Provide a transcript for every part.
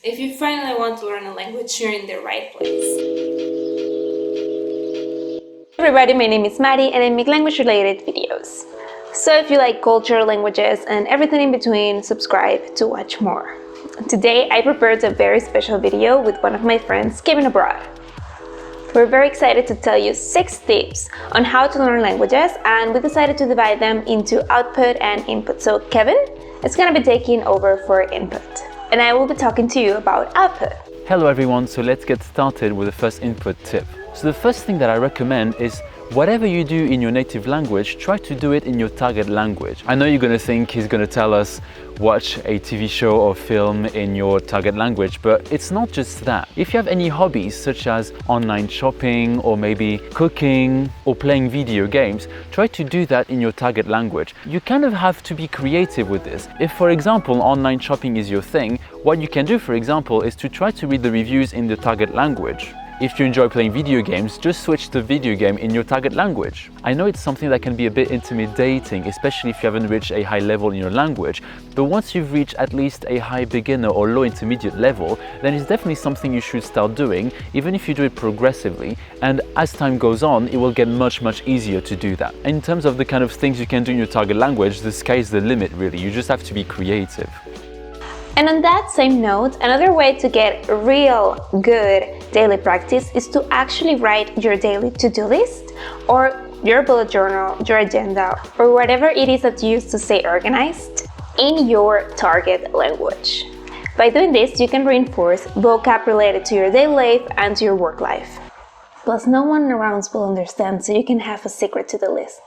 If you finally want to learn a language, you're in the right place. Hey everybody, my name is Maddie and I make language-related videos. So if you like culture, languages, and everything in between, subscribe to watch more. Today I prepared a very special video with one of my friends, Kevin abroad. We're very excited to tell you 6 tips on how to learn languages, and we decided to divide them into output and input. So Kevin is going to be taking over for input, and I will be talking to you about output. Hello everyone, so let's get started with the first input tip. So the first thing that I recommend is whatever you do in your native language, try to do it in your target language. I know you're going to think he's going to tell us watch a TV show or film in your target language, but it's not just that. If you have any hobbies such as online shopping or maybe cooking or playing video games, try to do that in your target language. You kind of have to be creative with this. If, for example, online shopping is your thing, what you can do, for example, is to try to read the reviews in the target language. If you enjoy playing video games, just switch the video game in your target language. I know it's something that can be a bit intimidating, especially if you haven't reached a high level in your language, but once you've reached at least a high beginner or low intermediate level, then it's definitely something you should start doing, even if you do it progressively, and as time goes on, it will get much easier to do that. In terms of the kind of things you can do in your target language, the sky's the limit really, you just have to be creative. And on that same note, another way to get real good daily practice is to actually write your daily to-do list or your bullet journal, your agenda, or whatever it is that you use to stay organized in your target language. By doing this, you can reinforce vocab related to your daily life and to your work life. Plus, no one around will understand, so you can have a secret to the list.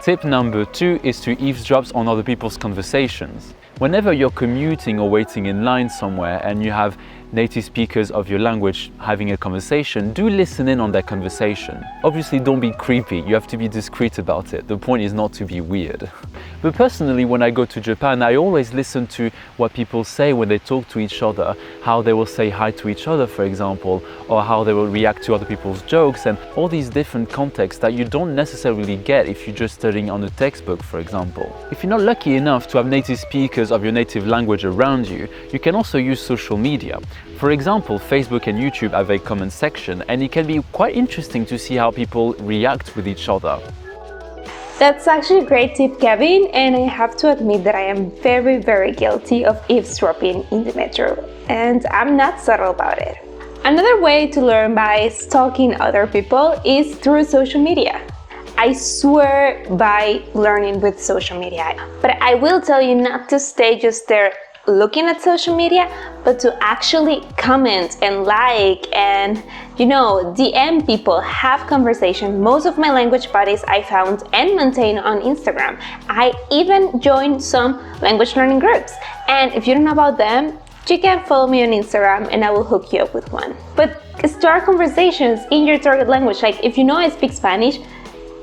Tip number 2 is to eavesdrop on other people's conversations. Whenever you're commuting or waiting in line somewhere and you have native speakers of your language having a conversation, do listen in on their conversation. Obviously, don't be creepy, you have to be discreet about it. The point is not to be weird. But personally, when I go to Japan, I always listen to what people say when they talk to each other, how they will say hi to each other, for example, or how they will react to other people's jokes, and all these different contexts that you don't necessarily get if you're just studying on a textbook, for example. If you're not lucky enough to have native speakers of your native language around you, you can also use social media. For example, Facebook and YouTube have a comment section, and it can be quite interesting to see how people react with each other. That's actually a great tip, Kevin, and I have to admit that I am very guilty of eavesdropping in the metro, and I'm not subtle about it. Another way to learn by stalking other people is through social media. I swear by learning with social media, but I will tell you not to stay just there looking at social media, but to actually comment and like and, DM people, have conversation. Most of my language buddies I found and maintain on Instagram. I even joined some language learning groups, and if you don't know about them, you can follow me on Instagram and I will hook you up with one. But start conversations in your target language. Like, if you know I speak Spanish,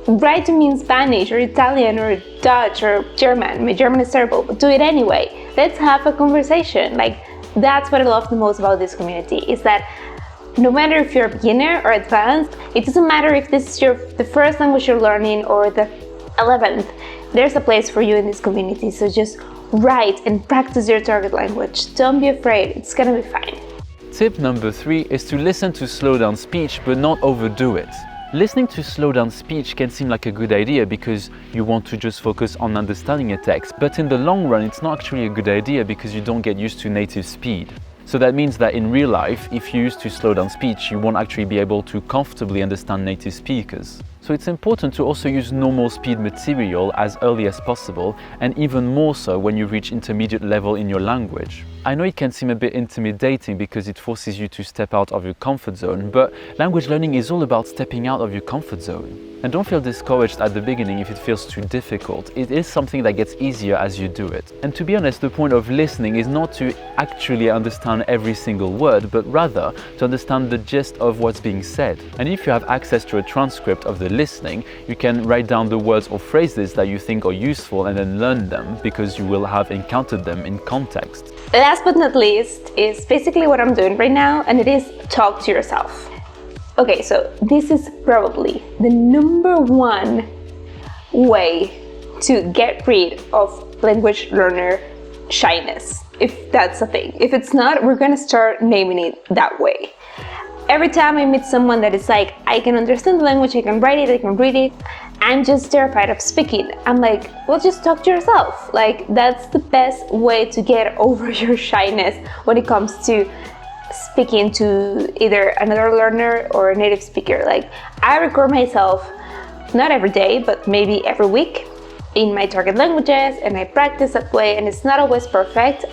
write to me in Spanish or Italian or Dutch or German. My German is terrible, but do it anyway. Let's have a conversation. Like, that's what I love the most about this community, is that no matter if you're a beginner or advanced, it doesn't matter if this is the first language you're learning or the 11th, there's a place for you in this community. So just write and practice your target language. Don't be afraid, it's gonna be fine. Tip number 3 is to listen to slow down speech, but not overdo it. Listening to slow down speech can seem like a good idea because you want to just focus on understanding a text, but in the long run it's not actually a good idea because you don't get used to native speed. So that means that in real life, if you use to slow down speech, you won't actually be able to comfortably understand native speakers. So it's important to also use normal speed material as early as possible, and even more so when you reach intermediate level in your language. I know it can seem a bit intimidating because it forces you to step out of your comfort zone, but language learning is all about stepping out of your comfort zone. And don't feel discouraged at the beginning if it feels too difficult. It is something that gets easier as you do it. And to be honest, the point of listening is not to actually understand every single word, but rather to understand the gist of what's being said. And if you have access to a transcript of the listening, you can write down the words or phrases that you think are useful and then learn them because you will have encountered them in context. Last but not least is basically what I'm doing right now, and it is talk to yourself. Okay, so this is probably the #1 way to get rid of language learner shyness. if that's a thing. If it's not, we're gonna start naming it that way. Every time I meet someone that is like, I can understand the language, I can write it, I can read it, I'm just terrified of speaking. I'm like, well, just talk to yourself. Like, that's the best way to get over your shyness when it comes to speaking to either another learner or a native speaker. Like, I record myself not every day, but maybe every week in my target languages, and I practice that way, and it's not always perfect.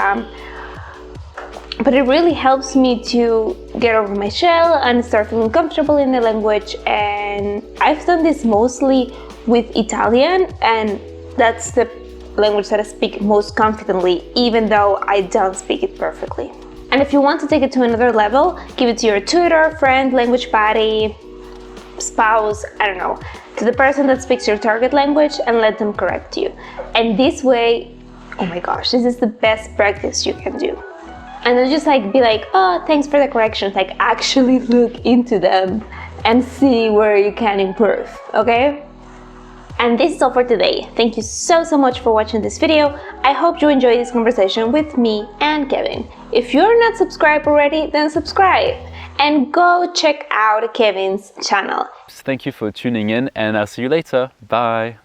But it really helps me to get over my shell and start feeling comfortable in the language. And I've done this mostly with Italian, and that's the language that I speak most confidently, even though I don't speak it perfectly. And if you want to take it to another level, give it to your tutor, friend, language buddy, spouse, I don't know, to the person that speaks your target language, and let them correct you. And this way, oh my gosh, this is the best practice you can do. And don't just like be like, oh, thanks for the corrections. Like, actually look into them and see where you can improve, okay? And this is all for today. Thank you so much for watching this video. I hope you enjoyed this conversation with me and Kevin. If you're not subscribed already, then subscribe and go check out Kevin's channel. Thank you for tuning in, and I'll see you later. Bye.